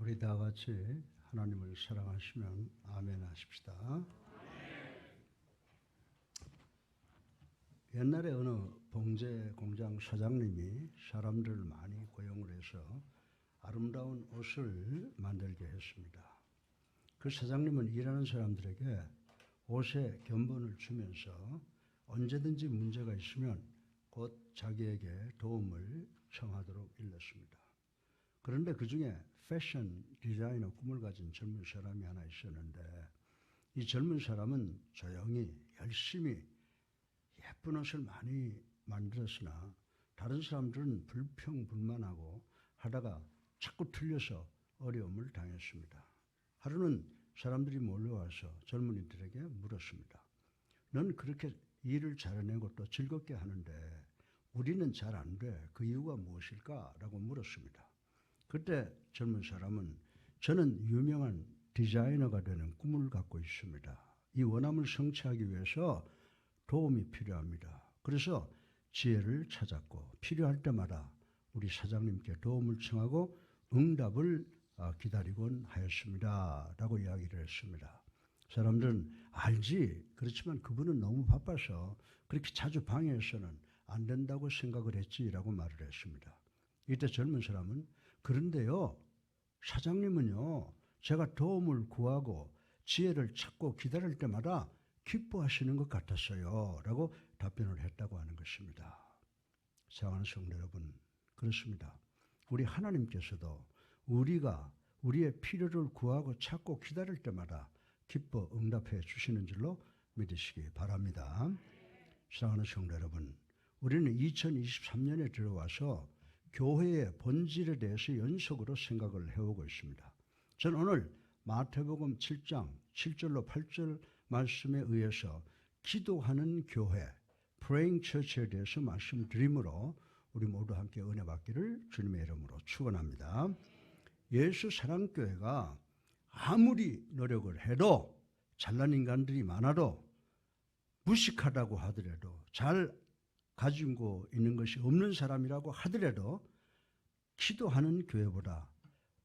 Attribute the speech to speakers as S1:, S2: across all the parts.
S1: 우리 다 같이 하나님을 사랑하시면 아멘 하십시다. 옛날에 어느 봉제 공장 사장님이 사람들을 많이 고용을 해서 아름다운 옷을 만들게 했습니다. 그 사장님은 일하는 사람들에게 옷에 견본을 주면서 언제든지 문제가 있으면 곧 자기에게 도움을 청하도록 일렀습니다. 그런데 그 중에 패션 디자이너 꿈을 가진 젊은 사람이 하나 있었는데, 이 젊은 사람은 조용히 열심히 예쁜 옷을 많이 만들었으나 다른 사람들은 불평불만하고 하다가 자꾸 틀려서 어려움을 당했습니다. 하루는 사람들이 몰려와서 젊은이들에게 물었습니다. 넌 그렇게 일을 잘해내고 또 즐겁게 하는데 우리는 잘 안 돼. 그 이유가 무엇일까? 라고 물었습니다. 그때 젊은 사람은 저는 유명한 디자이너가 되는 꿈을 갖고 있습니다. 이 원함을 성취하기 위해서 도움이 필요합니다. 그래서 지혜를 찾았고 필요할 때마다 우리 사장님께 도움을 청하고 응답을 기다리곤 하였습니다. 라고 이야기를 했습니다. 사람들은 알지. 그렇지만 그분은 너무 바빠서 그렇게 자주 방해해서는 안 된다고 생각을 했지라고 말을 했습니다. 이때 젊은 사람은 그런데요, 사장님은요, 제가 도움을 구하고 지혜를 찾고 기다릴 때마다 기뻐하시는 것 같았어요. 라고 답변을 했다고 하는 것입니다. 사랑하는 성도 여러분, 그렇습니다. 우리 하나님께서도 우리가 우리의 필요를 구하고 찾고 기다릴 때마다 기뻐 응답해 주시는 줄로 믿으시기 바랍니다. 사랑하는 성도 여러분, 우리는 2023년에 들어와서 교회의 본질에 대해서 연속으로 생각을 해오고 있습니다. 저는 오늘 마태복음 7장 7절로 8절 말씀에 의해서 기도하는 교회, Praying Church에 대해서 말씀드리므로 우리 모두 함께 은혜 받기를 주님의 이름으로 축원합니다. 예수 사랑교회가 아무리 노력을 해도, 잘난 인간들이 많아도, 무식하다고 하더라도, 잘 가지고 있는 것이 없는 사람이라고 하더라도 기도하는 교회보다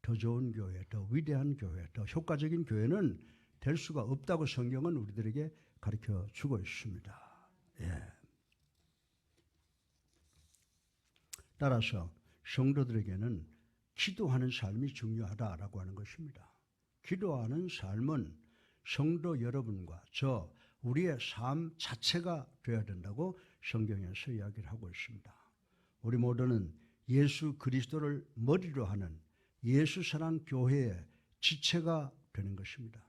S1: 더 좋은 교회, 더 위대한 교회, 더 효과적인 교회는 될 수가 없다고 성경은 우리들에게 가르쳐 주고 있습니다. 예. 따라서 성도들에게는 기도하는 삶이 중요하다라고 하는 것입니다. 기도하는 삶은 성도 여러분과 우리의 삶 자체가 되어야 된다고 성경에서 이야기를 하고 있습니다. 우리 모두는 예수 그리스도를 머리로 하는 예수 사랑 교회의 지체가 되는 것입니다.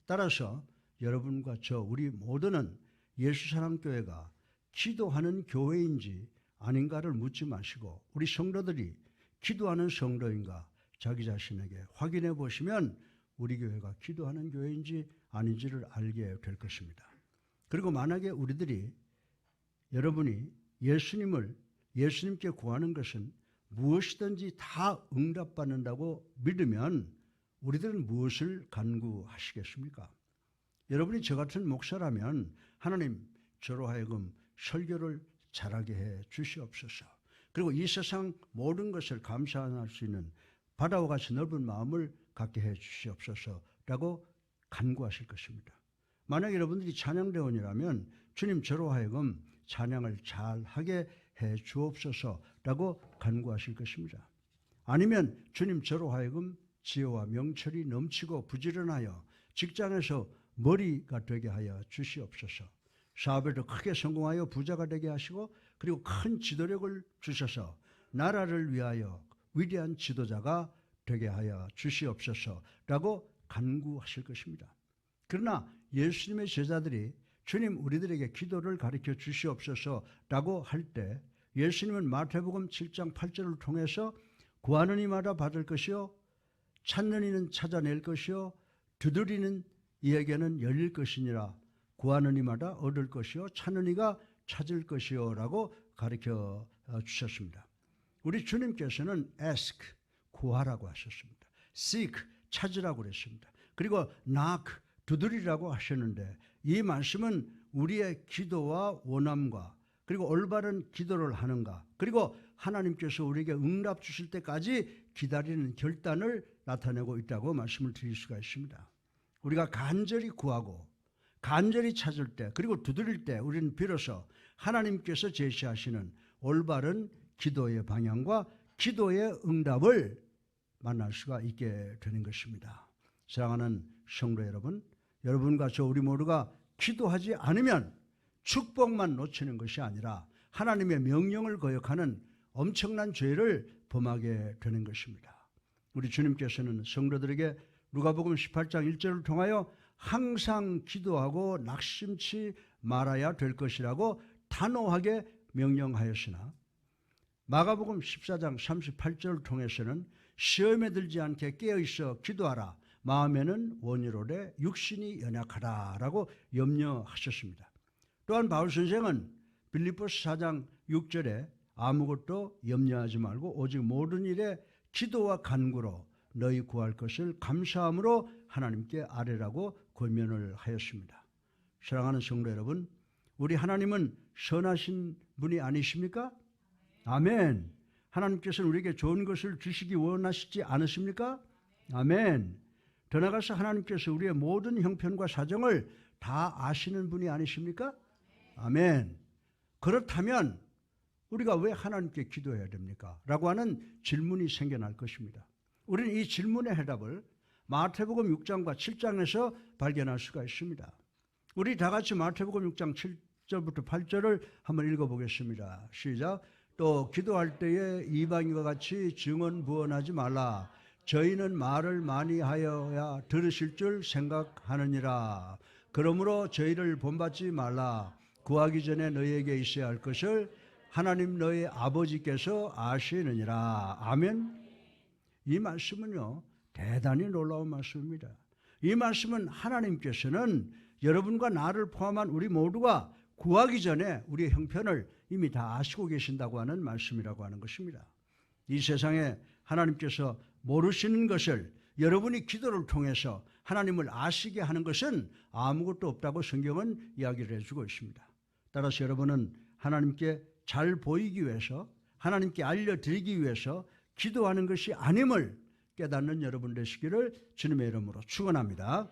S1: 따라서 여러분과 우리 모두는 예수 사랑 교회가 기도하는 교회인지 아닌가를 묻지 마시고 우리 성도들이 기도하는 성도인가 자기 자신에게 확인해 보시면 우리 교회가 기도하는 교회인지 아닌지를 알게 될 것입니다. 그리고 만약에 여러분이 예수님께 구하는 것은 무엇이든지 다 응답받는다고 믿으면 우리들은 무엇을 간구하시겠습니까? 여러분이 저 같은 목사라면 하나님, 저로 하여금 설교를 잘하게 해 주시옵소서. 그리고 이 세상 모든 것을 감사할 수 있는 바다와 같이 넓은 마음을 갖게 해 주시옵소서라고 간구하실 것입니다. 만약 여러분들이 찬양대원이라면 주님, 저로 하여금 찬양을 잘하게 해 주옵소서라고 간구하실 것입니다. 아니면 주님, 저로 하여금 지혜와 명철이 넘치고 부지런하여 직장에서 머리가 되게 하여 주시옵소서. 사업에도 크게 성공하여 부자가 되게 하시고 그리고 큰 지도력을 주셔서 나라를 위하여 위대한 지도자가 되게 하여 주시옵소서라고 간구하실 것입니다. 그러나 예수님의 제자들이 주님, 우리들에게 기도를 가르쳐 주시옵소서라고 할 때 예수님은 마태복음 7장 8절을 통해서 구하는 이마다 받을 것이요, 찾는 이는 찾아낼 것이요, 두드리는 이에게는 열릴 것이니라. 구하는 이마다 얻을 것이요, 찾는 이가 찾을 것이요 라고 가르쳐 주셨습니다. 우리 주님께서는 ask, 구하라고 하셨습니다. seek, 찾으라고 그랬습니다. 그리고 knock, 두드리라고 하셨는데 이 말씀은 우리의 기도와 원함과 그리고 올바른 기도를 하는가, 그리고 하나님께서 우리에게 응답 주실 때까지 기다리는 결단을 나타내고 있다고 말씀을 드릴 수가 있습니다. 우리가 간절히 구하고 간절히 찾을 때 그리고 두드릴 때 우리는 비로소 하나님께서 제시하시는 올바른 기도의 방향과 기도의 응답을 만날 수가 있게 되는 것입니다. 사랑하는 성도 여러분, 여러분과 저 우리 모두가 기도하지 않으면 축복만 놓치는 것이 아니라 하나님의 명령을 거역하는 엄청난 죄를 범하게 되는 것입니다. 우리 주님께서는 성도들에게 누가복음 18장 1절을 통하여 항상 기도하고 낙심치 말아야 될 것이라고 단호하게 명령하였으나 마가복음 14장 38절을 통해서는 시험에 들지 않게 깨어있어 기도하라. 마음에는 원이로되 육신이 연약하다라고 염려하셨습니다. 또한 바울 선생은 빌립보서 4장 6절에 아무것도 염려하지 말고 오직 모든 일에 기도와 간구로 너희 구할 것을 감사함으로 하나님께 아뢰라고 권면을 하였습니다. 사랑하는 성도 여러분, 우리 하나님은 선하신 분이 아니십니까? 아멘. 하나님께서는 우리에게 좋은 것을 주시기 원하시지 않으십니까? 아멘. 더 나아가서 하나님께서 우리의 모든 형편과 사정을 다 아시는 분이 아니십니까? 아멘. 그렇다면 우리가 왜 하나님께 기도해야 됩니까? 라고 하는 질문이 생겨날 것입니다. 우리는 이 질문의 해답을 마태복음 6장과 7장에서 발견할 수가 있습니다. 우리 다 같이 마태복음 6장 7절부터 8절을 한번 읽어보겠습니다. 시작. 또 기도할 때에 이방인과 같이 증언부언하지 말라. 저희는 말을 많이 하여야 들으실 줄 생각하느니라. 그러므로 저희를 본받지 말라. 구하기 전에 너희에게 있어야 할 것을 하나님 너희 아버지께서 아시느니라. 아멘. 이 말씀은요, 대단히 놀라운 말씀입니다. 이 말씀은 하나님께서는 여러분과 나를 포함한 우리 모두가 구하기 전에 우리의 형편을 이미 다 아시고 계신다고 하는 말씀이라고 하는 것입니다. 이 세상에 하나님께서 모르시는 것을 여러분이 기도를 통해서 하나님을 아시게 하는 것은 아무것도 없다고 성경은 이야기를 해주고 있습니다. 따라서 여러분은 하나님께 잘 보이기 위해서, 하나님께 알려드리기 위해서 기도하는 것이 아님을 깨닫는 여러분 되시기를 주님의 이름으로 축원합니다.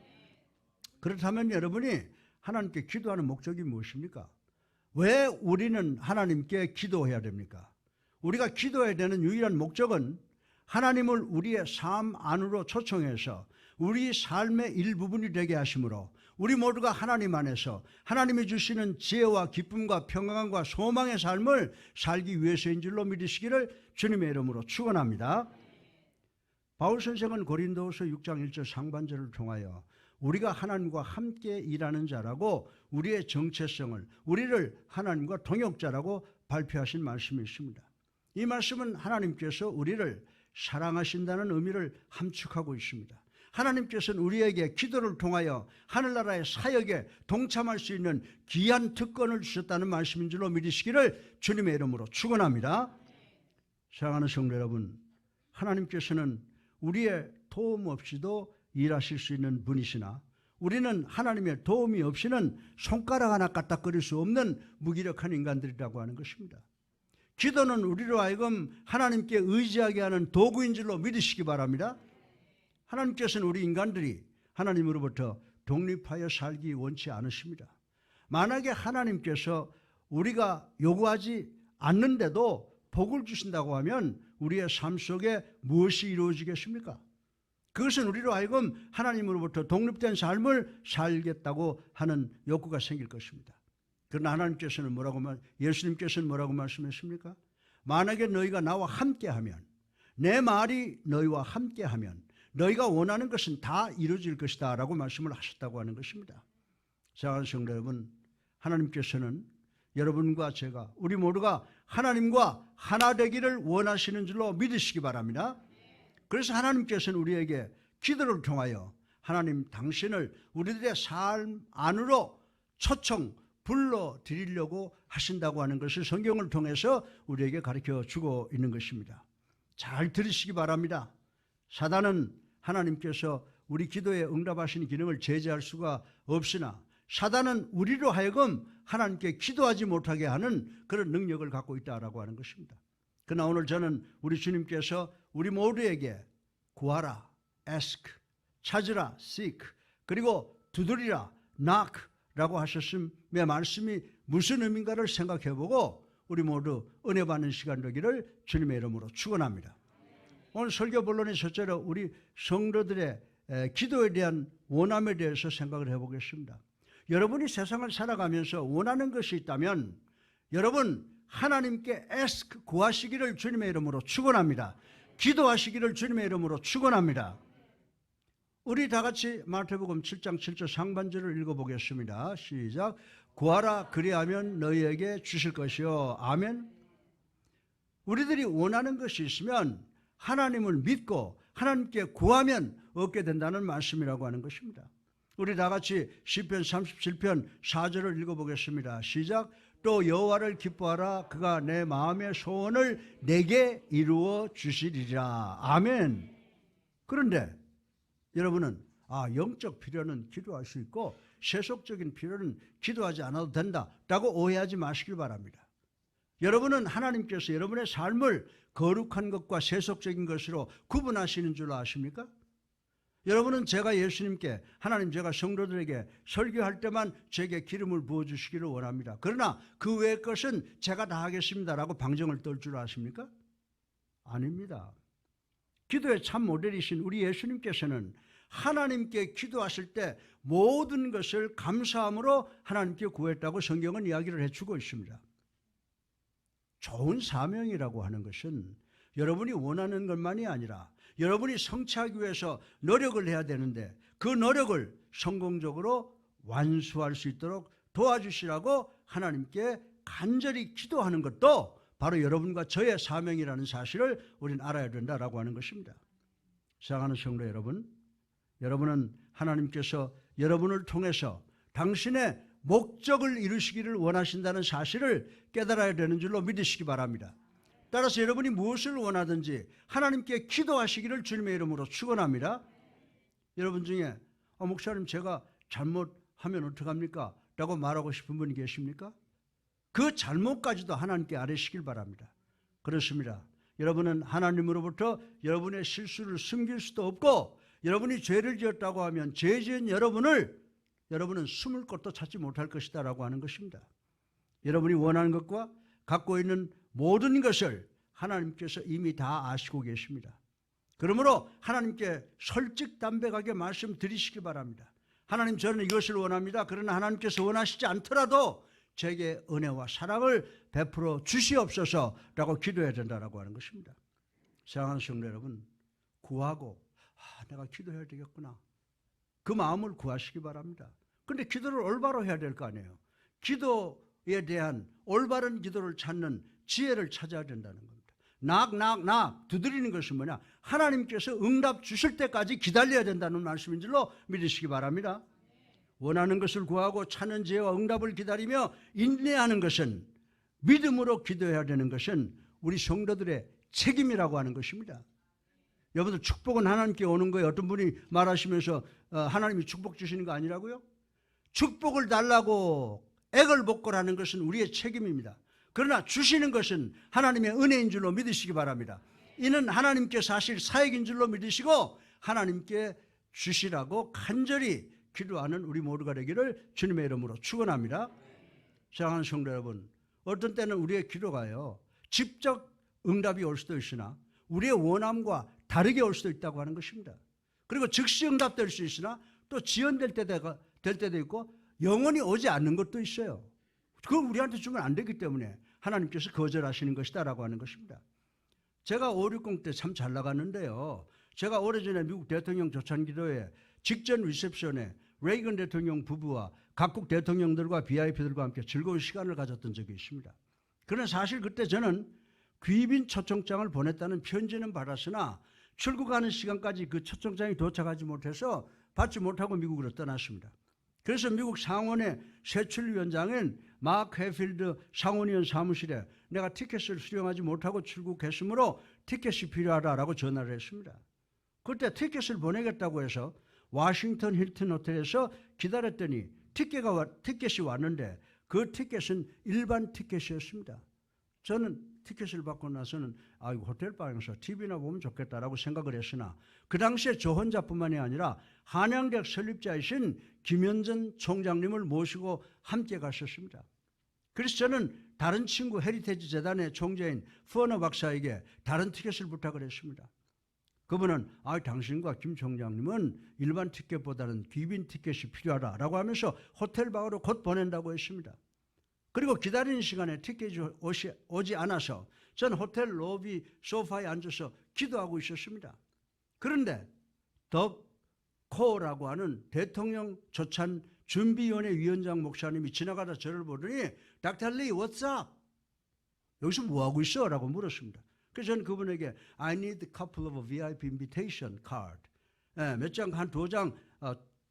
S1: 그렇다면 여러분이 하나님께 기도하는 목적이 무엇입니까? 왜 우리는 하나님께 기도해야 됩니까? 우리가 기도해야 되는 유일한 목적은 하나님을 우리의 삶 안으로 초청해서 우리 삶의 일부분이 되게 하심으로 우리 모두가 하나님 안에서 하나님이 주시는 지혜와 기쁨과 평강과 소망의 삶을 살기 위해서인 줄로 믿으시기를 주님의 이름으로 축원합니다. 바울 선생은 고린도후서 6장 1절 상반절을 통하여 우리가 하나님과 함께 일하는 자라고 우리의 정체성을, 우리를 하나님과 동역자라고 발표하신 말씀이 있습니다. 이 말씀은 하나님께서 우리를 사랑하신다는 의미를 함축하고 있습니다. 하나님께서는 우리에게 기도를 통하여 하늘나라의 사역에 동참할 수 있는 귀한 특권을 주셨다는 말씀인 줄로 믿으시기를 주님의 이름으로 축원합니다. 사랑하는 성도 여러분, 하나님께서는 우리의 도움 없이도 일하실 수 있는 분이시나 우리는 하나님의 도움이 없이는 손가락 하나 까딱거릴 수 없는 무기력한 인간들이라고 하는 것입니다. 기도는 우리로 하여금 하나님께 의지하게 하는 도구인 줄로 믿으시기 바랍니다. 하나님께서는 우리 인간들이 하나님으로부터 독립하여 살기 원치 않으십니다. 만약에 하나님께서 우리가 요구하지 않는데도 복을 주신다고 하면 우리의 삶 속에 무엇이 이루어지겠습니까? 그것은 우리로 하여금 하나님으로부터 독립된 삶을 살겠다고 하는 욕구가 생길 것입니다. 그러나 하나님께서는 예수님께서는 뭐라고 말씀하십니까? 만약에 너희가 나와 함께하면, 내 말이 너희와 함께하면 너희가 원하는 것은 다 이루어질 것이다 라고 말씀을 하셨다고 하는 것입니다. 사랑하는 성도 여러분, 하나님께서는 여러분과 제가, 우리 모두가 하나님과 하나 되기를 원하시는 줄로 믿으시기 바랍니다. 그래서 하나님께서는 우리에게 기도를 통하여 하나님 당신을 우리들의 삶 안으로 초청, 불러드리려고 하신다고 하는 것을 성경을 통해서 우리에게 가르쳐 주고 있는 것입니다. 잘 들으시기 바랍니다. 사단은 하나님께서 우리 기도에 응답하시는 기능을 제재할 수가 없으나 사단은 우리로 하여금 하나님께 기도하지 못하게 하는 그런 능력을 갖고 있다라고 하는 것입니다. 그러나 오늘 저는 우리 주님께서 우리 모두에게 구하라, ask, 찾으라, seek, 그리고 두드리라, knock 라고 하셨음의 말씀이 무슨 의미인가를 생각해보고 우리 모두 은혜 받는 시간 되기를 주님의 이름으로 축원합니다. 오늘 설교 본론의 첫째로 우리 성도들의 기도에 대한 원함에 대해서 생각을 해보겠습니다. 여러분이 세상을 살아가면서 원하는 것이 있다면 여러분 하나님께 ask, 구하시기를 주님의 이름으로 축원합니다. 기도하시기를 주님의 이름으로 축원합니다. 우리 다 같이 마태복음 7장 7절 상반절을 읽어보겠습니다. 시작. 구하라 그리하면 너희에게 주실 것이요. 아멘. 우리들이 원하는 것이 있으면 하나님을 믿고 하나님께 구하면 얻게 된다는 말씀이라고 하는 것입니다. 우리 다 같이 시편 37편 4절을 읽어보겠습니다. 시작. 또 여호와를 기뻐하라 그가 내 마음의 소원을 내게 이루어 주시리라. 아멘. 그런데 여러분은 영적 필요는 기도할 수 있고 세속적인 필요는 기도하지 않아도 된다라고 오해하지 마시길 바랍니다. 여러분은 하나님께서 여러분의 삶을 거룩한 것과 세속적인 것으로 구분하시는 줄 아십니까? 여러분은 제가 예수님께 하나님 제가 성도들에게 설교할 때만 제게 기름을 부어주시기를 원합니다. 그러나 그 외의 것은 제가 다 하겠습니다라고 방정을 떨 줄 아십니까? 아닙니다. 기도의 참 모델이신 우리 예수님께서는 하나님께 기도하실 때 모든 것을 감사함으로 하나님께 구했다고 성경은 이야기를 해주고 있습니다. 좋은 사명이라고 하는 것은 여러분이 원하는 것만이 아니라 여러분이 성취하기 위해서 노력을 해야 되는데 그 노력을 성공적으로 완수할 수 있도록 도와주시라고 하나님께 간절히 기도하는 것도 바로 여러분과 저의 사명이라는 사실을 우리는 알아야 된다라고 하는 것입니다. 사랑하는 성도 여러분, 여러분은 하나님께서 여러분을 통해서 당신의 목적을 이루시기를 원하신다는 사실을 깨달아야 되는 줄로 믿으시기 바랍니다. 따라서 여러분이 무엇을 원하든지 하나님께 기도하시기를 주님의 이름으로 축원합니다. 여러분 중에 목사님 제가 잘못하면 어떡합니까? 라고 말하고 싶은 분이 계십니까? 그 잘못까지도 하나님께 아뢰시길 바랍니다. 그렇습니다. 여러분은 하나님으로부터 여러분의 실수를 숨길 수도 없고 여러분이 죄를 지었다고 하면 죄 지은 여러분은 숨을 곳도 찾지 못할 것이다 라고 하는 것입니다. 여러분이 원하는 것과 갖고 있는 모든 것을 하나님께서 이미 다 아시고 계십니다. 그러므로 하나님께 솔직담백하게 말씀드리시기 바랍니다. 하나님 저는 이것을 원합니다. 그러나 하나님께서 원하시지 않더라도 제게 은혜와 사랑을 베풀어 주시옵소서라고 기도해야 된다라고 하는 것입니다. 사랑하는 성도 여러분, 구하고 내가 기도해야 되겠구나. 그 마음을 구하시기 바랍니다. 그런데 기도를 올바로 해야 될 거 아니에요. 기도에 대한 올바른 기도를 찾는 지혜를 찾아야 된다는 겁니다. 낙 두드리는 것은 뭐냐? 하나님께서 응답 주실 때까지 기다려야 된다는 말씀인 줄로 믿으시기 바랍니다. 원하는 것을 구하고 찾는 지혜와 응답을 기다리며 인내하는 것은 믿음으로 기도해야 되는 것은 우리 성도들의 책임이라고 하는 것입니다. 여러분들 축복은 하나님께 오는 거예요. 어떤 분이 말하시면서 하나님이 축복 주시는 거 아니라고요? 축복을 달라고 액을 복걸하는 것은 우리의 책임입니다. 그러나 주시는 것은 하나님의 은혜인 줄로 믿으시기 바랍니다. 이는 하나님께 사실 사역인 줄로 믿으시고 하나님께 주시라고 간절히 기도하는 우리 모두가 되기를 주님의 이름으로 축원합니다. 사랑하는 성도 여러분, 어떤 때는 우리의 기도가요 직접 응답이 올 수도 있으나 우리의 원함과 다르게 올 수도 있다고 하는 것입니다. 그리고 즉시 응답될 수 있으나 또 지연될 때도 있고 영원히 오지 않는 것도 있어요. 그걸 우리한테 주면 안 되기 때문에 하나님께서 거절하시는 것이다라고 하는 것입니다. 제가 560 때 참 잘 나갔는데요. 제가 오래전에 미국 대통령 조찬기도회 직전 리셉션에 레이건 대통령 부부와 각국 대통령들과 VIP들과 함께 즐거운 시간을 가졌던 적이 있습니다. 그러나 사실 그때 저는 귀빈 초청장을 보냈다는 편지는 받았으나 출국하는 시간까지 그 초청장이 도착하지 못해서 받지 못하고 미국으로 떠났습니다. 그래서 미국 상원의 세출위원장은 마크 해필드 상원의원 사무실에 내가 티켓을 수령하지 못하고 출국했으므로 티켓이 필요하다라고 전화를 했습니다. 그때 티켓을 보내겠다고 해서 워싱턴 힐튼 호텔에서 기다렸더니 티켓이 왔는데 그 티켓은 일반 티켓이었습니다. 저는 티켓을 받고 나서는 호텔 방에서 TV나 보면 좋겠다라고 생각을 했으나 그 당시에 저 혼자뿐만이 아니라 한양대학 설립자이신 김현전 총장님을 모시고 함께 갔었습니다. 그래서 저는 다른 친구 헤리테지 재단의 총재인 퍼너 박사에게 다른 티켓을 부탁을 했습니다. 그분은 당신과 김 총장님은 일반 티켓보다는 귀빈 티켓이 필요하다라고 하면서 호텔 방으로 곧 보낸다고 했습니다. 그리고 기다리는 시간에 티켓이 오지 않아서 저는 호텔 로비 소파에 앉아서 기도하고 있었습니다. 그런데 더 코라고 하는 대통령 조찬 준비위원회 위원장 목사님이 지나가다 저를 보더니 닥터 리, what's up? 여기서 뭐하고 있어? 라고 물었습니다. 그래서 저는 그분에게 I need a couple of VIP invitation card. 몇 장, 한 2장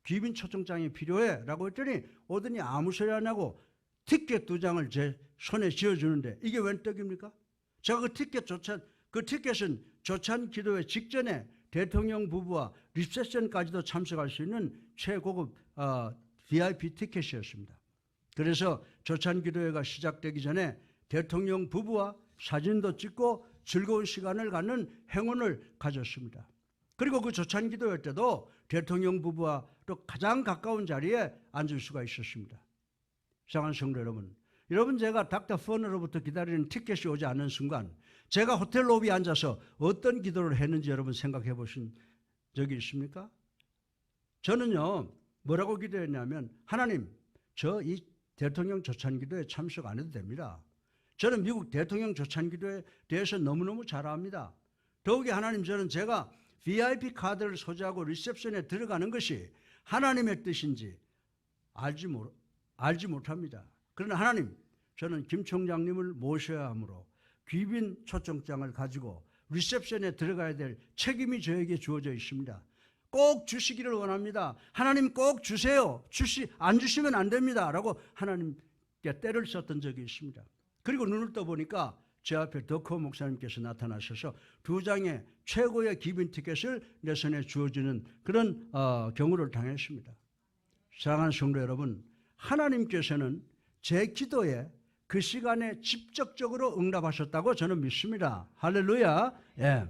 S1: 귀빈 초청장이 필요해. 라고 했더니 오더니 아무 소리 안 하고 티켓 2장을 제 손에 쥐어주는데 이게 웬 떡입니까? 제가 그 티켓은 조찬 기도회 직전에 대통령 부부와 리셉션까지도 참석할 수 있는 최고급 VIP 티켓이었습니다. 그래서 조찬 기도회가 시작되기 전에 대통령 부부와 사진도 찍고 즐거운 시간을 갖는 행운을 가졌습니다. 그리고 그 조찬 기도회 때도 대통령 부부와 또 가장 가까운 자리에 앉을 수가 있었습니다. 사랑하는 성도 여러분 제가 닥터 퍼너로부터 기다리는 티켓이 오지 않는 순간 제가 호텔 로비에 앉아서 어떤 기도를 했는지 여러분 생각해 보신 적이 있습니까? 저는요 뭐라고 기도했냐면 하나님 저 이 대통령 조찬 기도에 참석 안 해도 됩니다. 저는 미국 대통령 조찬 기도에 대해서 너무너무 잘 압니다. 더욱이 하나님 저는 제가 VIP 카드를 소지하고 리셉션에 들어가는 것이 하나님의 뜻인지 알지 못합니다. 그러나 하나님 저는 김 총장님을 모셔야 하므로 귀빈 초청장을 가지고 리셉션에 들어가야 될 책임이 저에게 주어져 있습니다. 꼭 주시기를 원합니다. 하나님 꼭 주세요. 안 주시면 안 됩니다. 라고 하나님께 때를 썼던 적이 있습니다. 그리고 눈을 떠보니까 제 앞에 더커 목사님께서 나타나셔서 2장의 최고의 귀빈 티켓을 내 손에 주어주는 그런 경우를 당했습니다. 사랑하는 성도 여러분, 하나님께서는 제 기도에 그 시간에 직접적으로 응답하셨다고 저는 믿습니다. 할렐루야. 예.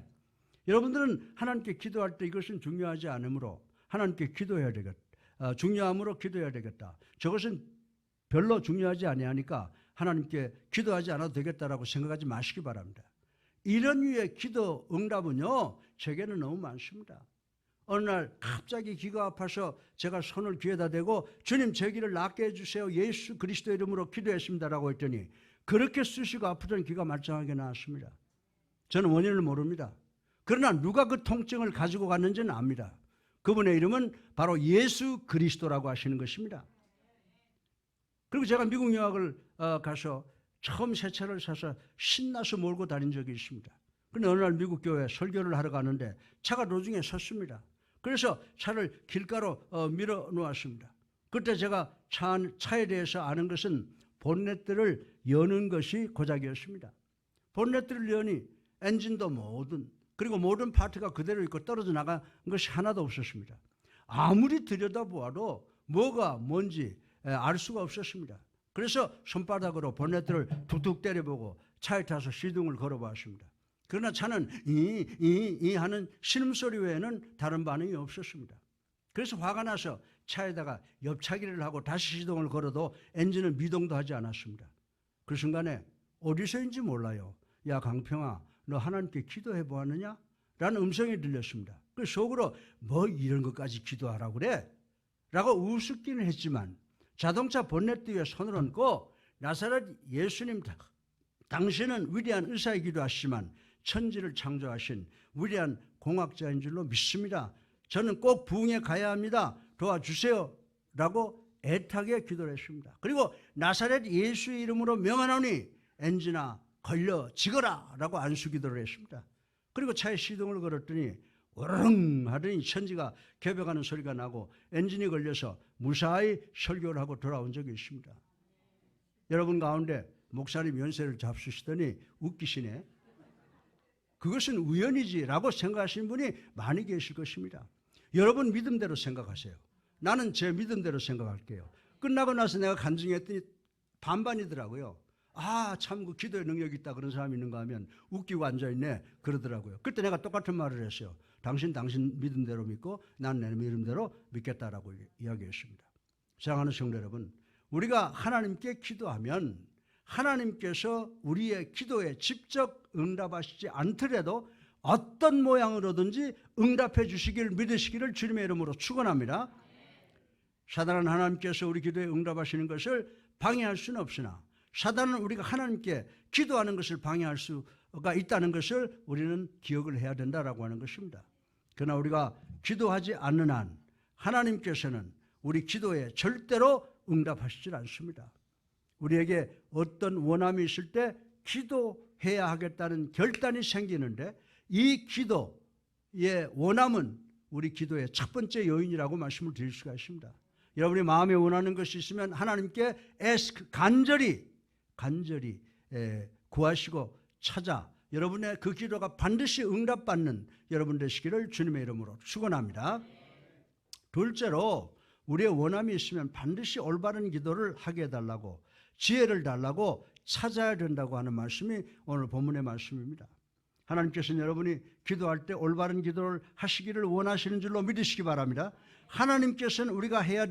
S1: 여러분들은 하나님께 기도할 때 이것은 중요하지 않으므로 하나님께 기도해야 되겠다. 중요함으로 기도해야 되겠다. 저것은 별로 중요하지 아니하니까 하나님께 기도하지 않아도 되겠다라고 생각하지 마시기 바랍니다. 이런 류의 기도 응답은요 제게는 너무 많습니다. 어느 날 갑자기 귀가 아파서 제가 손을 귀에다 대고 주님 제 귀를 낫게 해주세요. 예수 그리스도 이름으로 기도했습니다라고 했더니 그렇게 쑤시고 아프던 귀가 말짱하게 나았습니다. 저는 원인을 모릅니다. 그러나 누가 그 통증을 가지고 갔는지는 압니다. 그분의 이름은 바로 예수 그리스도라고 하시는 것입니다. 그리고 제가 미국 유학을 가서 처음 새 차를 사서 신나서 몰고 다닌 적이 있습니다. 그런데 어느 날 미국 교회에 설교를 하러 가는데 차가 도중에 섰습니다. 그래서 차를 길가로 밀어 놓았습니다. 그때 제가 차에 대해서 아는 것은 본넷들을 여는 것이 고작이었습니다. 본넷들을 여니 엔진도 그리고 모든 파트가 그대로 있고 떨어져 나간 것이 하나도 없었습니다. 아무리 들여다보아도 뭐가 뭔지 알 수가 없었습니다. 그래서 손바닥으로 본넷들을 툭툭 때려보고 차에 타서 시동을 걸어봤습니다. 그러나 차는 이 하는 신음소리 외에는 다른 반응이 없었습니다. 그래서 화가 나서 차에다가 옆차기를 하고 다시 시동을 걸어도 엔진은 미동도 하지 않았습니다. 그 순간에 어디서인지 몰라요. 야 강평아 너 하나님께 기도해 보았느냐? 라는 음성이 들렸습니다. 그 속으로 뭐 이런 것까지 기도하라고 그래? 라고 우습기는 했지만 자동차 본넷 뒤에 손을 얹고 나사렛 예수님 당신은 위대한 의사이기도 하시지만 천지를 창조하신 위대한 공학자인 줄로 믿습니다. 저는 꼭 부흥에 가야 합니다. 도와주세요. 라고 애타게 기도를 했습니다. 그리고 나사렛 예수의 이름으로 명하노니 엔진아 걸려지거라 라고 안수기도를 했습니다. 그리고 차에 시동을 걸었더니 으릉 하더니 천지가 개벽하는 소리가 나고 엔진이 걸려서 무사히 설교를 하고 돌아온 적이 있습니다. 여러분 가운데 목사님 연세를 잡수시더니 웃기시네. 그것은 우연이지라고 생각하시는 분이 많이 계실 것입니다. 여러분 믿음대로 생각하세요. 나는 제 믿음대로 생각할게요. 끝나고 나서 내가 간증했더니 반반이더라고요. 참 그 기도의 능력이 있다 그런 사람이 있는가 하면 웃기고 앉아있네 그러더라고요. 그때 내가 똑같은 말을 했어요. 당신 믿음대로 믿고 난 내 믿음대로 믿겠다라고 이야기했습니다. 사랑하는 성도 여러분, 우리가 하나님께 기도하면 하나님께서 우리의 기도에 직접 응답하시지 않더라도 어떤 모양으로든지 응답해 주시기를 믿으시기를 주님의 이름으로 축원합니다. 사단은 하나님께서 우리 기도에 응답하시는 것을 방해할 수는 없으나 사단은 우리가 하나님께 기도하는 것을 방해할 수가 있다는 것을 우리는 기억을 해야 된다라고 하는 것입니다. 그러나 우리가 기도하지 않는 한 하나님께서는 우리 기도에 절대로 응답하시질 않습니다. 우리에게 어떤 원함이 있을 때 기도해야 하겠다는 결단이 생기는데 이 기도의 원함은 우리 기도의 첫 번째 요인이라고 말씀을 드릴 수가 있습니다. 여러분이 마음에 원하는 것이 있으면 하나님께 간절히 구하시고 찾아 여러분의 그 기도가 반드시 응답받는 여러분 되시기를 주님의 이름으로 축원합니다. 둘째로 우리의 원함이 있으면 반드시 올바른 기도를 하게 해달라고 지혜를 달라고 찾아야 된다고 하는 말씀이 오늘 본문의 말씀입니다. 하나님께서는 여러분이 기도할 때 올바른 기도를 하시기를 원하시는 줄로 믿으시기 바랍니다. 하나님께서는 우리가 해야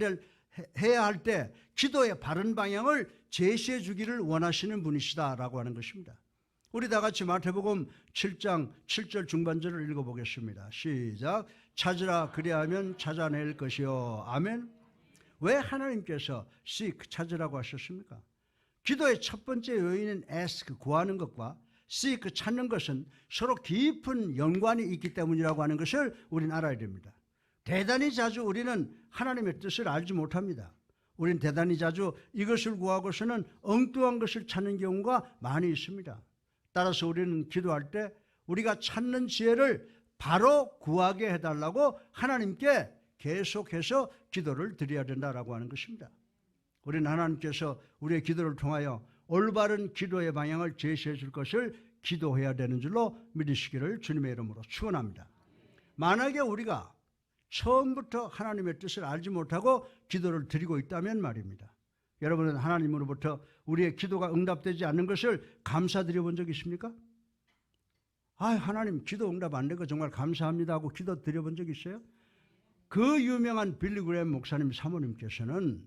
S1: 할 때 기도의 바른 방향을 제시해 주기를 원하시는 분이시다라고 하는 것입니다. 우리 다 같이 마태복음 7장 7절 중반절을 읽어보겠습니다. 시작. 찾으라 그리하면 찾아낼 것이요. 아멘. 왜 하나님께서 seek 찾으라고 하셨습니까? 기도의 첫 번째 요인은 ask 구하는 것과 seek 찾는 것은 서로 깊은 연관이 있기 때문이라고 하는 것을 우리는 알아야 됩니다. 대단히 자주 우리는 하나님의 뜻을 알지 못합니다. 우리는 대단히 자주 이것을 구하고서는 엉뚱한 것을 찾는 경우가 많이 있습니다. 따라서 우리는 기도할 때 우리가 찾는 지혜를 바로 구하게 해달라고 하나님께 계속해서 기도를 드려야 된다라고 하는 것입니다. 우리는 하나님께서 우리의 기도를 통하여 올바른 기도의 방향을 제시해 줄 것을 기도해야 되는 줄로 믿으시기를 주님의 이름으로 축원합니다. 만약에 우리가 처음부터 하나님의 뜻을 알지 못하고 기도를 드리고 있다면 말입니다. 여러분은 하나님으로부터 우리의 기도가 응답되지 않는 것을 감사드려 본 적 있습니까? 하나님 기도 응답 안 되고 정말 감사합니다 하고 기도 드려 본 적 있어요? 그 유명한 빌리 그레이엄 목사님 사모님께서는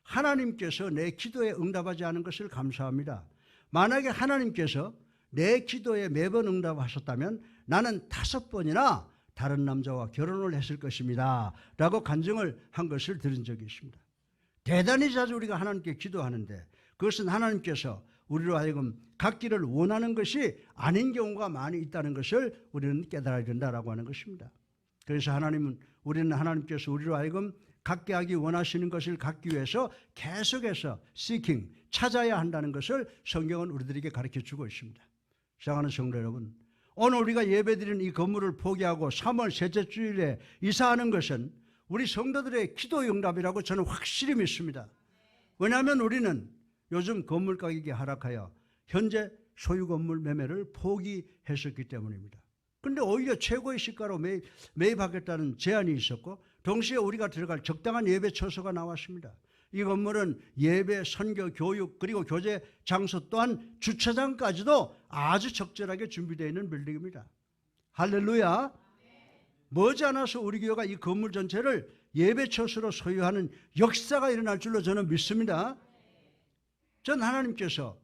S1: 하나님께서 내 기도에 응답하지 않은 것을 감사합니다. 만약에 하나님께서 내 기도에 매번 응답하셨다면 나는 5번이나 다른 남자와 결혼을 했을 것입니다 라고 간증을 한 것을 들은 적이 있습니다. 대단히 자주 우리가 하나님께 기도하는데 그것은 하나님께서 우리로 하여금 갖기를 원하는 것이 아닌 경우가 많이 있다는 것을 우리는 깨달아야 된다라고 하는 것입니다. 그래서 우리는 하나님께서 우리로 하여금 갖게 하기 원하시는 것을 갖기 위해서 계속해서 seeking, 찾아야 한다는 것을 성경은 우리들에게 가르쳐주고 있습니다. 사랑하는 성도 여러분, 오늘 우리가 예배드리는 이 건물을 포기하고 3월 셋째 주일에 이사하는 것은 우리 성도들의 기도 응답이라고 저는 확실히 믿습니다. 왜냐하면 우리는 요즘 건물 가격이 하락하여 현재 소유 건물 매매를 포기했었기 때문입니다. 그런데 오히려 최고의 시가로 매입하겠다는 제안이 있었고 동시에 우리가 들어갈 적당한 예배 처소가 나왔습니다. 이 건물은 예배, 선교, 교육 그리고 교제 장소 또한 주차장까지도 아주 적절하게 준비되어 있는 빌딩입니다. 할렐루야. 머지않아서 우리 교회가 이 건물 전체를 예배 처소로 소유하는 역사가 일어날 줄로 저는 믿습니다. 전 하나님께서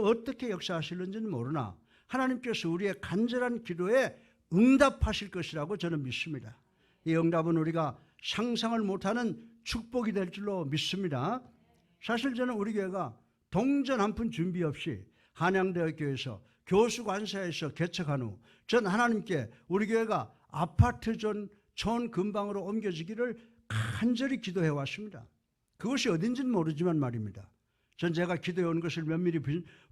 S1: 어떻게 역사하실는지는 모르나 하나님께서 우리의 간절한 기도에 응답하실 것이라고 저는 믿습니다. 이 응답은 우리가 상상을 못하는 축복이 될 줄로 믿습니다. 사실 저는 우리 교회가 동전 한 푼 준비 없이 한양대학교에서 교수관사에서 개척한 후 전 하나님께 우리 교회가 아파트 촌 근방으로 옮겨지기를 간절히 기도해 왔습니다. 그것이 어딘지는 모르지만 말입니다. 전 제가 기도해 온 것을 면밀히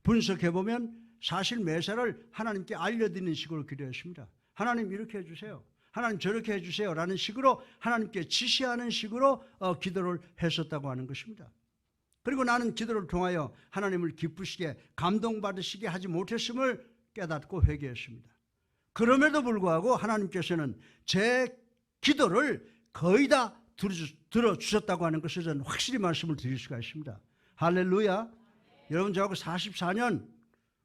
S1: 분석해 보면 사실 매사를 하나님께 알려드리는 식으로 기도했습니다. 하나님 이렇게 해주세요. 하나님 저렇게 해주세요 라는 식으로 하나님께 지시하는 식으로 기도를 했었다고 하는 것입니다. 그리고 나는 기도를 통하여 하나님을 기쁘시게 감동받으시게 하지 못했음을 깨닫고 회개했습니다. 그럼에도 불구하고 하나님께서는 제 기도를 거의 다 들어주셨다고 하는 것을 저는 확실히 말씀을 드릴 수가 있습니다. 할렐루야. 여러분 저하고 44년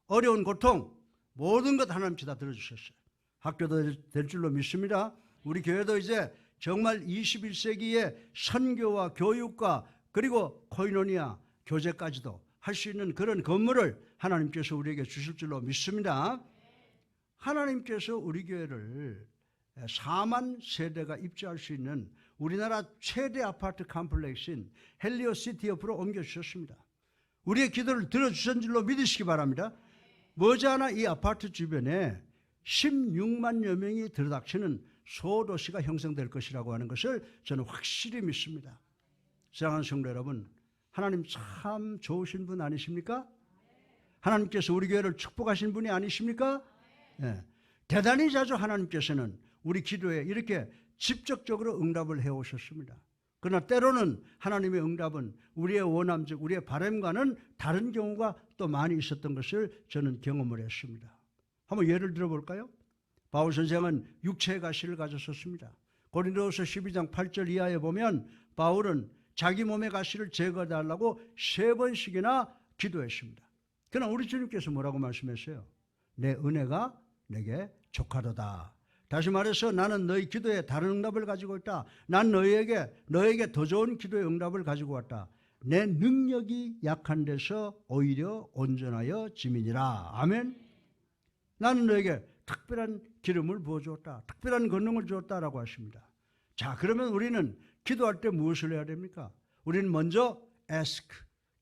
S1: 어려운 고통 모든 것 하나님께 다 들어주셨어요. 학교도 될 줄로 믿습니다. 우리 교회도 이제 정말 21세기의 선교와 교육과 그리고 코이노니아 교제까지도 할 수 있는 그런 건물을 하나님께서 우리에게 주실 줄로 믿습니다. 하나님께서 우리 교회를 4만 세대가 입주할 수 있는 우리나라 최대 아파트 컴플렉스인 헬리오시티 옆으로 옮겨주셨습니다. 우리의 기도를 들어주신 줄로 믿으시기 바랍니다. 머지않아 이 아파트 주변에 16만여 명이 들어닥치는 소도시가 형성될 것이라고 하는 것을 저는 확실히 믿습니다. 사랑하는 성도 여러분, 하나님 참 좋으신 분 아니십니까? 하나님께서 우리 교회를 축복하신 분이 아니십니까? 네. 대단히 자주 하나님께서는 우리 기도에 이렇게 직접적으로 응답을 해오셨습니다. 그러나 때로는 하나님의 응답은 우리의 원함 즉 우리의 바람과는 다른 경우가 또 많이 있었던 것을 저는 경험을 했습니다. 한번 예를 들어볼까요? 바울 선생은 육체의 가시를 가졌었습니다. 고린도후서 12장 8절 이하에 보면 바울은 자기 몸의 가시를 제거해달라고 3번씩이나 기도했습니다. 그러나 우리 주님께서 뭐라고 말씀했어요? 내 은혜가 내게 족하도다. 다시 말해서 나는 너희 기도에 다른 응답을 가지고 있다. 난 너에게 더 좋은 기도의 응답을 가지고 왔다. 내 능력이 약한 데서 오히려 온전하여 지민이라. 아멘. 나는 너에게 특별한 기름을 부어주었다. 특별한 권능을 주었다라고 하십니다. 자, 그러면 우리는 기도할 때 무엇을 해야 됩니까? 우리는 먼저 ask,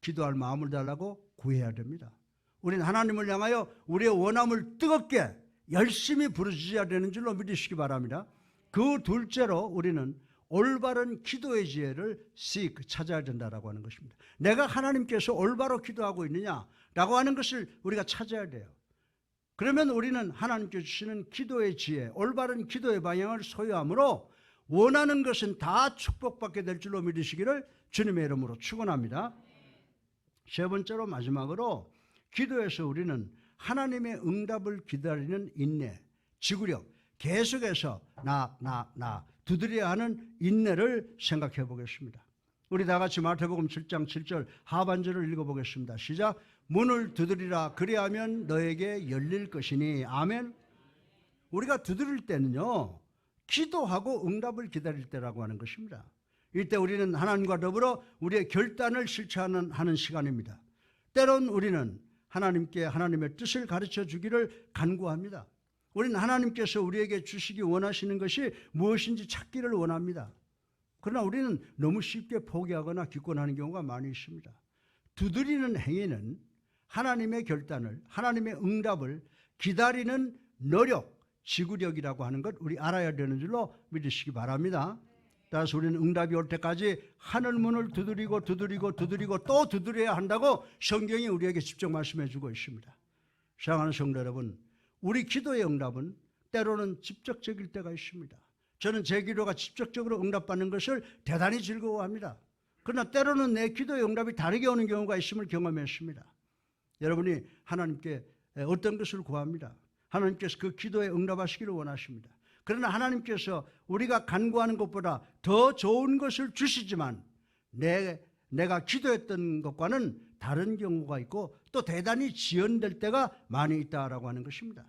S1: 기도할 마음을 달라고 구해야 됩니다. 우리는 하나님을 향하여 우리의 원함을 뜨겁게 열심히 부르짖어야 되는 줄로 믿으시기 바랍니다. 그 둘째로 우리는 올바른 기도의 지혜를 찾아야 된다라고 하는 것입니다. 내가 하나님께서 올바로 기도하고 있느냐라고 하는 것을 우리가 찾아야 돼요. 그러면 우리는 하나님께 주시는 기도의 지혜, 올바른 기도의 방향을 소유함으로 원하는 것은 다 축복받게 될 줄로 믿으시기를 주님의 이름으로 축원합니다. 세 번째로 마지막으로 기도에서 우리는 하나님의 응답을 기다리는 인내, 지구력, 계속해서 나 두드려야 하는 인내를 생각해 보겠습니다. 우리 다 같이 마태복음 7장 7절 하반절을 읽어보겠습니다. 시작. 문을 두드리라 그리하면 너에게 열릴 것이니. 아멘. 우리가 두드릴 때는요, 기도하고 응답을 기다릴 때라고 하는 것입니다. 이때 우리는 하나님과 더불어 우리의 결단을 실천하는 시간입니다. 때론 우리는 하나님께 하나님의 뜻을 가르쳐 주기를 간구합니다. 우리는 하나님께서 우리에게 주시기 원하시는 것이 무엇인지 찾기를 원합니다. 그러나 우리는 너무 쉽게 포기하거나 기권하는 경우가 많이 있습니다. 두드리는 행위는 하나님의 결단을, 하나님의 응답을 기다리는 노력, 지구력이라고 하는 것 우리 알아야 되는 줄로 믿으시기 바랍니다. 따라서 우리는 응답이 올 때까지 하늘문을 두드리고 또 두드려야 한다고 성경이 우리에게 직접 말씀해 주고 있습니다. 사랑하는 성도 여러분, 우리 기도의 응답은 때로는 직접적일 때가 있습니다. 저는 제 기도가 직접적으로 응답받는 것을 대단히 즐거워합니다. 그러나 때로는 내 기도의 응답이 다르게 오는 경우가 있음을 경험했습니다. 여러분이 하나님께 어떤 것을 구합니다. 하나님께서 그 기도에 응답하시기를 원하십니다. 그러나 하나님께서 우리가 간구하는 것보다 더 좋은 것을 주시지만 내가 기도했던 것과는 다른 경우가 있고 또 대단히 지연될 때가 많이 있다라고 하는 것입니다.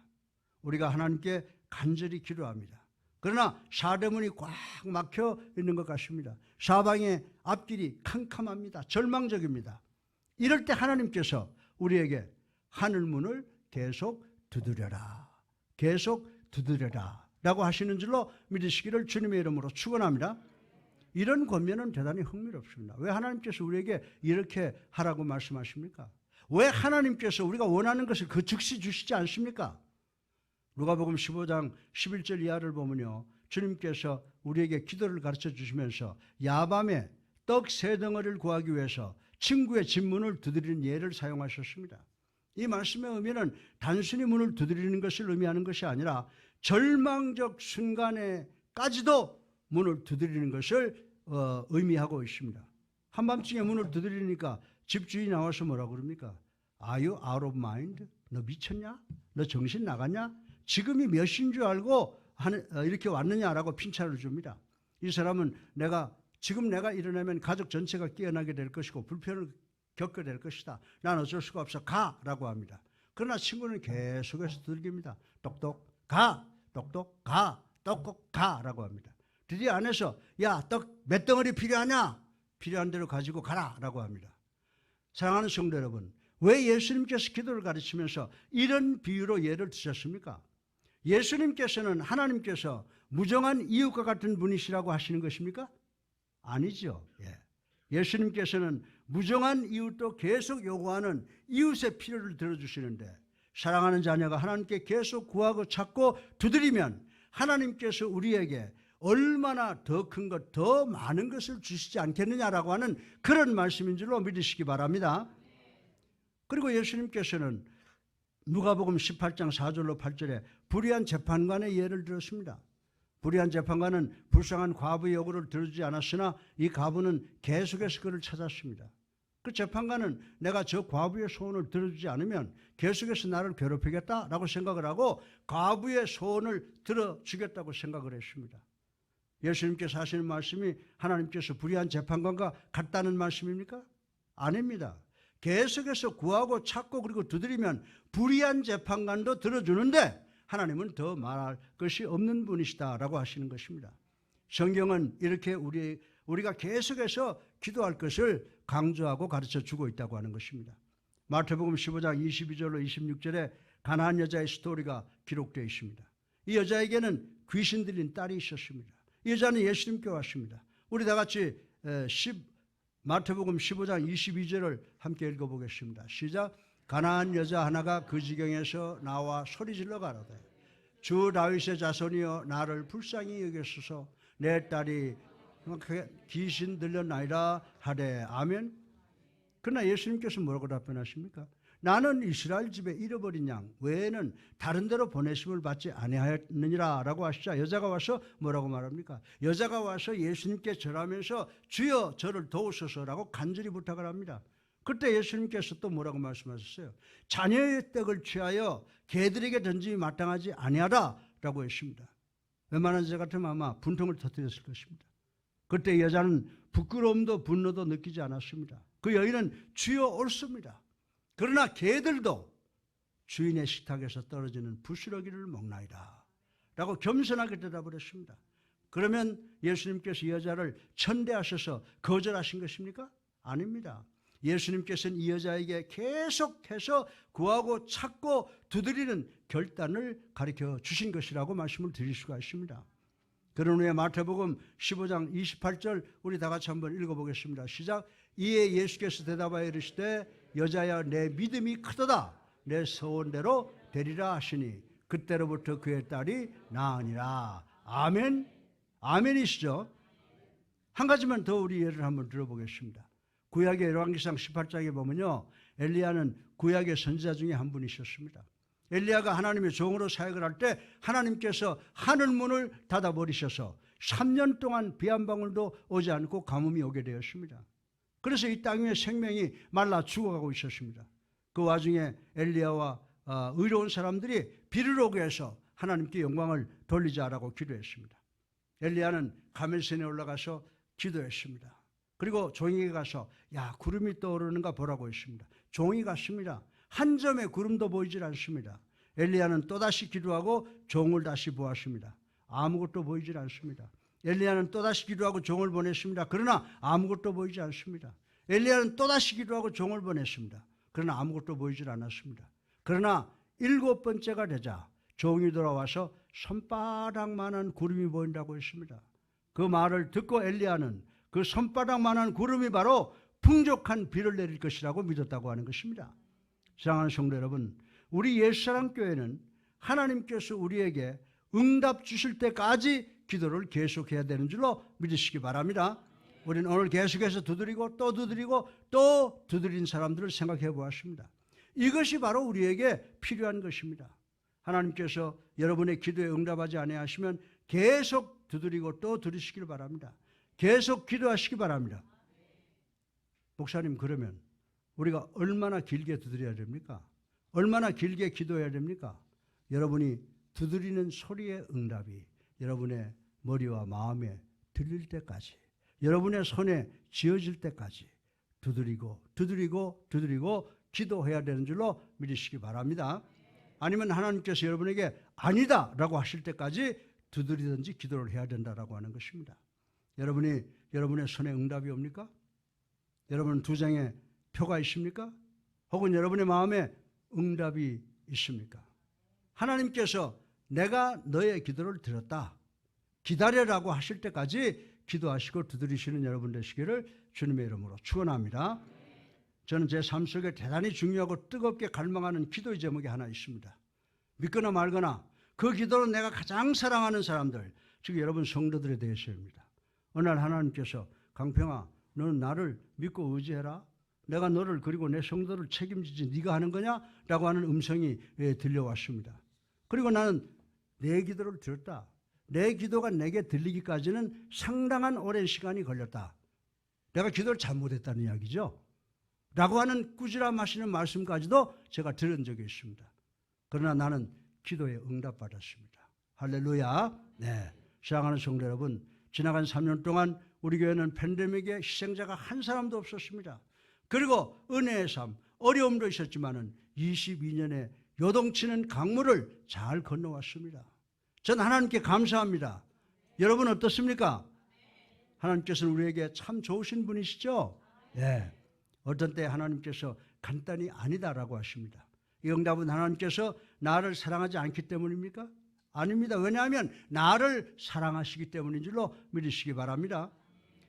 S1: 우리가 하나님께 간절히 기도합니다. 그러나 사대문이 꽉 막혀 있는 것 같습니다. 사방의 앞길이 캄캄합니다. 절망적입니다. 이럴 때 하나님께서 우리에게 하늘문을 계속 두드려라. 계속 두드려라. 라고 하시는 줄로 믿으시기를 주님의 이름으로 축원합니다. 이런 권면은 대단히 흥미롭습니다. 왜 하나님께서 우리에게 이렇게 하라고 말씀하십니까? 왜 하나님께서 우리가 원하는 것을 그 즉시 주시지 않습니까? 누가복음 15장 11절 이하를 보면요, 주님께서 우리에게 기도를 가르쳐 주시면서 야밤에 떡 3덩어리를 구하기 위해서 친구의 집 문을 두드리는 예를 사용하셨습니다. 이 말씀의 의미는 단순히 문을 두드리는 것을 의미하는 것이 아니라 절망적 순간에까지도 문을 두드리는 것을 의미하고 있습니다. 한밤중에 문을 두드리니까 집주인이 나와서 뭐라고 그럽니까? Are you out of mind? 너 미쳤냐? 너 정신 나갔냐? 지금이 몇 시인 줄 알고 이렇게 왔느냐라고 핀찬을 줍니다. 이 사람은 지금 내가 일어나면 가족 전체가 깨어나게 될 것이고 불편을 겪게 될 것이다. 난 어쩔 수가 없어. 가라고 합니다. 그러나 친구는 계속해서 두들깁니다. 똑똑 가, 똑똑 가, 똑똑 가라고 합니다. 드디어 안에서 야, 떡 몇 덩어리 필요하냐? 필요한 대로 가지고 가라라고 합니다. 사랑하는 성도 여러분, 왜 예수님께서 기도를 가르치면서 이런 비유로 예를 드셨습니까? 예수님께서는 하나님께서 무정한 이웃과 같은 분이시라고 하시는 것입니까? 아니죠. 예수님께서는 무정한 이웃도 계속 요구하는 이웃의 필요를 들어주시는데, 사랑하는 자녀가 하나님께 계속 구하고 찾고 두드리면 하나님께서 우리에게 얼마나 더 큰 것, 더 많은 것을 주시지 않겠느냐라고 하는 그런 말씀인 줄로 믿으시기 바랍니다. 그리고 예수님께서는 누가복음 18장 4절로 8절에 불의한 재판관의 예를 들었습니다. 불의한 재판관은 불쌍한 과부의 요구를 들어주지 않았으나 이 과부는 계속해서 그를 찾았습니다. 그 재판관은 내가 저 과부의 소원을 들어주지 않으면 계속해서 나를 괴롭히겠다라고 생각을 하고 과부의 소원을 들어주겠다고 생각을 했습니다. 예수님께서 하시는 말씀이 하나님께서 불의한 재판관과 같다는 말씀입니까? 아닙니다. 계속해서 구하고 찾고 그리고 두드리면 불의한 재판관도 들어주는데 하나님은 더 말할 것이 없는 분이시다라고 하시는 것입니다. 성경은 이렇게 우리가 계속해서 기도할 것을 강조하고 가르쳐주고 있다고 하는 것입니다. 마태복음 15장 22절로 26절에 가나안 여자의 스토리가 기록되어 있습니다. 이 여자에게는 귀신 들린 딸이 있었습니다. 이 여자는 예수님께 왔습니다. 우리 다 같이 마태복음 15장 22절을 함께 읽어보겠습니다. 시작. 가나안 여자 하나가 그 지경에서 나와 소리질러 가로되 주 다윗의 자손이여 나를 불쌍히 여기소서 내 딸이 귀신 들렸나이다 하되 아멘. 그러나 예수님께서 뭐라고 답변하십니까? 나는 이스라엘 집에 잃어버린 양 외에는 다른 데로 보내심을 받지 아니하였느니라 라고 하시자 여자가 와서 뭐라고 말합니까? 여자가 와서 예수님께 절하면서 주여 저를 도우소서라고 간절히 부탁을 합니다. 그때 예수님께서 또 뭐라고 말씀하셨어요? 자녀의 떡을 취하여 개들에게 던짐이 마땅하지 아니하다 라고 했습니다. 웬만한 자 같으면 아마 분통을 터뜨렸을 것입니다. 그때 여자는 부끄러움도 분노도 느끼지 않았습니다. 그 여인은 주여 옳습니다. 그러나 개들도 주인의 식탁에서 떨어지는 부스러기를 먹나이다 라고 겸손하게 대답을 했습니다. 그러면 예수님께서 이 여자를 천대하셔서 거절하신 것입니까? 아닙니다. 예수님께서는 이 여자에게 계속해서 구하고 찾고 두드리는 결단을 가르쳐 주신 것이라고 말씀을 드릴 수가 있습니다. 그런 후에 마태복음 15장 28절 우리 다 같이 한번 읽어보겠습니다. 시작. 이에 예수께서 대답하여 이르시되 여자야 내 믿음이 크도다 내 소원대로 되리라 하시니 그때로부터 그의 딸이 나으니라. 아멘. 아멘이시죠? 한 가지만 더 우리 예를 한번 들어보겠습니다. 구약의 열왕기상 18장에 보면요, 엘리야는 구약의 선지자 중에 한 분이셨습니다. 엘리야가 하나님의 종으로 사역을 할 때 하나님께서 하늘 문을 닫아버리셔서 3년 동안 비 한 방울도 오지 않고 가뭄이 오게 되었습니다. 그래서 이 땅 위에 생명이 말라 죽어가고 있었습니다. 그 와중에 엘리야와 의로운 사람들이 비를 오게 해서 하나님께 영광을 돌리자라고 기도했습니다. 엘리야는 가멜산에 올라가서 기도했습니다. 그리고 종에게 가서 야 구름이 떠오르는가 보라고 했습니다. 종이 갔습니다. 한 점의 구름도 보이질 않습니다. 엘리야는 또다시 기도하고 종을 다시 보았습니다. 아무것도 보이질 않습니다. 엘리야는 또다시 기도하고 종을 보냈습니다. 그러나 아무것도 보이지 않습니다. 엘리야는 또다시 기도하고 종을 보냈습니다. 그러나 아무것도 보이질 않았습니다. 그러나 7번째가 되자 종이 돌아와서 손바닥만한 구름이 보인다고 했습니다. 그 말을 듣고 엘리야는 그 손바닥만한 구름이 바로 풍족한 비를 내릴 것이라고 믿었다고 하는 것입니다. 사랑하는 성도 여러분, 우리 옛사랑교회는 하나님께서 우리에게 응답 주실 때까지 기도를 계속해야 되는 줄로 믿으시기 바랍니다. 우리는 오늘 계속해서 두드리고 또 두드리고 또 두드린 사람들을 생각해 보았습니다. 이것이 바로 우리에게 필요한 것입니다. 하나님께서 여러분의 기도에 응답하지 아니하시면 계속 두드리고 또 두드리시길 바랍니다. 계속 기도하시기 바랍니다. 목사님, 그러면 우리가 얼마나 길게 두드려야 됩니까? 얼마나 길게 기도해야 됩니까? 여러분이 두드리는 소리의 응답이 여러분의 머리와 마음에 들릴 때까지, 여러분의 손에 쥐어질 때까지 두드리고 기도해야 되는 줄로 믿으시기 바랍니다. 아니면 하나님께서 여러분에게 아니다 라고 하실 때까지 두드리든지 기도를 해야 된다라고 하는 것입니다. 여러분의 손에 응답이 옵니까? 여러분 두 장의 표가 있습니까? 혹은 여러분의 마음에 응답이 있습니까? 하나님께서 내가 너의 기도를 들었다, 기다려라고 하실 때까지 기도하시고 두드리시는 여러분 되시기를 주님의 이름으로 축원합니다. 저는 제 삶 속에 대단히 중요하고 뜨겁게 갈망하는 기도의 제목이 하나 있습니다. 믿거나 말거나 그 기도는 내가 가장 사랑하는 사람들, 즉 여러분 성도들에 대해서입니다. 어느 날 하나님께서 강평아, 너는 나를 믿고 의지해라. 내가 너를 그리고 내 성도를 책임지지 네가 하는 거냐? 라고 하는 음성이 들려왔습니다. 그리고 나는 내 기도를 들었다. 내 기도가 내게 들리기까지는 상당한 오랜 시간이 걸렸다. 내가 기도를 잘못했다는 이야기죠. 라고 하는 꾸지람하시는 말씀까지도 제가 들은 적이 있습니다. 그러나 나는 기도에 응답받았습니다. 할렐루야. 네, 사랑하는 성도 여러분, 지나간 3년 동안 우리 교회는 팬데믹에 희생자가 한 사람도 없었습니다. 그리고 은혜의 삶, 어려움도 있었지만은 22년의 요동치는 강물을 잘 건너왔습니다. 전 하나님께 감사합니다. 여러분 어떻습니까? 하나님께서는 우리에게 참 좋으신 분이시죠? 예. 어떤 때 하나님께서 간단히 아니다라고 하십니다. 이 응답은 하나님께서 나를 사랑하지 않기 때문입니까? 아닙니다. 왜냐하면 나를 사랑하시기 때문인 줄로 믿으시기 바랍니다.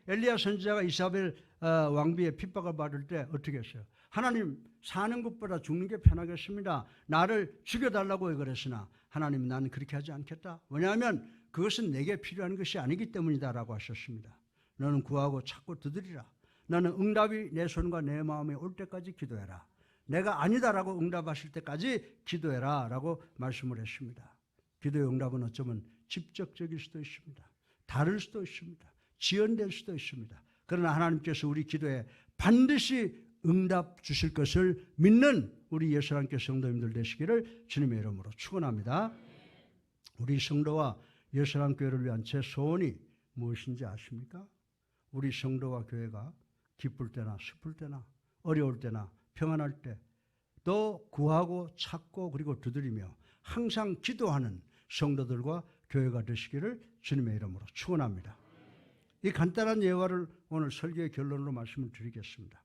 S1: 엘리야 선지자가 이사벨 왕비의 핍박을 받을 때 어떻게 했어요? 하나님, 사는 것보다 죽는 게 편하겠습니다. 나를 죽여달라고 그랬으나 하나님, 나는 그렇게 하지 않겠다. 왜냐하면 그것은 내게 필요한 것이 아니기 때문이다라고 하셨습니다. 너는 구하고 찾고 두드리라. 너는 응답이 내 손과 내 마음에 올 때까지 기도해라. 내가 아니다라고 응답하실 때까지 기도해라 라고 말씀을 했습니다. 기도의 응답은 어쩌면 직접적일 수도 있습니다. 다를 수도 있습니다. 지연될 수도 있습니다. 그러나 하나님께서 우리 기도에 반드시 응답 주실 것을 믿는 우리 예수님께 성도님들 되시기를 주님의 이름으로 축원합니다. 우리 성도와 예수님 교회를 위한 제 소원이 무엇인지 아십니까? 우리 성도와 교회가 기쁠 때나 슬플 때나 어려울 때나 평안할 때 또 구하고 찾고 그리고 두드리며 항상 기도하는 성도들과 교회가 되시기를 주님의 이름으로 축원합니다. 이 간단한 예화를 오늘 설교의 결론으로 말씀을 드리겠습니다.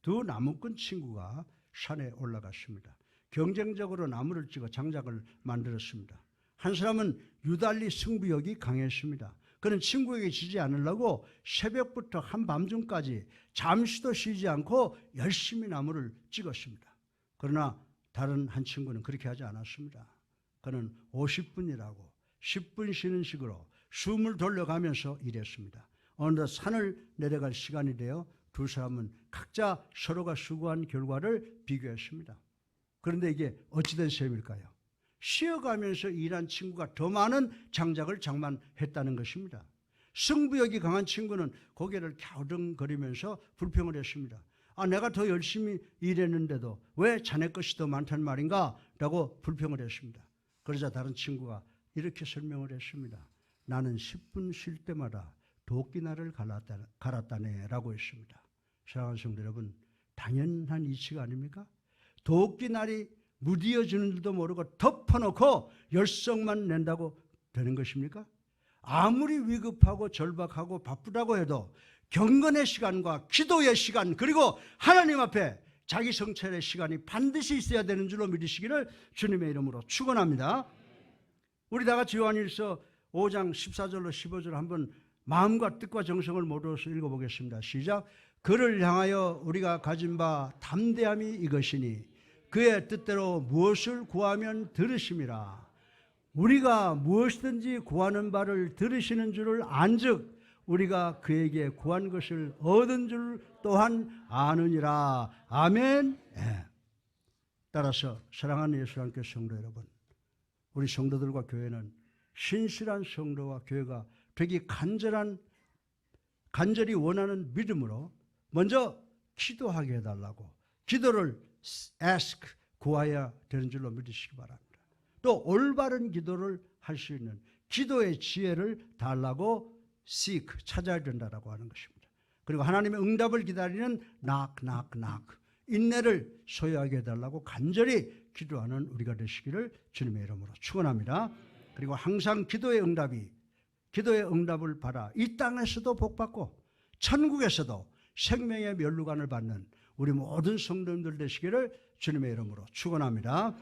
S1: 두 나무꾼 친구가 산에 올라갔습니다. 경쟁적으로 나무를 찍어 장작을 만들었습니다. 한 사람은 유달리 승부욕이 강했습니다. 그는 친구에게 지지 않으려고 새벽부터 한밤중까지 잠시도 쉬지 않고 열심히 나무를 찍었습니다. 그러나 다른 한 친구는 그렇게 하지 않았습니다. 그는 50분이라고 10분 쉬는 식으로 숨을 돌려가면서 일했습니다. 어느덧 산을 내려갈 시간이 되어 두 사람은 각자 서로가 수고한 결과를 비교했습니다. 그런데 이게 어찌된 셈일까요? 쉬어가면서 일한 친구가 더 많은 장작을 장만했다는 것입니다. 승부욕이 강한 친구는 고개를 갸우뚱거리면서 불평을 했습니다. 내가 더 열심히 일했는데도 왜 자네 것이 더 많단 말인가? 라고 불평을 했습니다. 그러자 다른 친구가 이렇게 설명을 했습니다. 나는 10분 쉴 때마다 도끼날을 갈았다네 라고 했습니다. 사랑하는 성도 여러분, 당연한 이치가 아닙니까? 도끼날이 무디어지는 줄도 모르고 덮어놓고 열성만 낸다고 되는 것입니까? 아무리 위급하고 절박하고 바쁘다고 해도 경건의 시간과 기도의 시간 그리고 하나님 앞에 자기 성찰의 시간이 반드시 있어야 되는 줄로 믿으시기를 주님의 이름으로 축원합니다. 우리 다 같이 요한일서 5장 14절로 15절 한번 마음과 뜻과 정성을 모두서 읽어보겠습니다. 시작. 그를 향하여 우리가 가진 바 담대함이 이것이니 그의 뜻대로 무엇을 구하면 들으심이라. 우리가 무엇이든지 구하는 바를 들으시는 줄을 안즉 우리가 그에게 구한 것을 얻은 줄 또한 아느니라. 아멘. 네. 따라서 사랑하는 예수님께 성도 여러분, 우리 성도들과 교회는 신실한 성도와 교회가 되기 간절히 원하는 믿음으로 먼저 기도하게 해달라고 기도를 ask, 구해야 되는 줄로 믿으시기 바랍니다. 또 올바른 기도를 할 수 있는 기도의 지혜를 달라고 seek, 찾아야 된다고 하는 것입니다. 그리고 하나님의 응답을 기다리는 knock, knock, knock. 인내를 소유하게 해달라고 간절히 기도하는 우리가 되시기를 주님의 이름으로 축원합니다. 그리고 항상 기도의 응답을 받아 이 땅에서도 복받고 천국에서도 생명의 면류관을 받는 우리 모든 성도님들 되시기를 주님의 이름으로 축원합니다.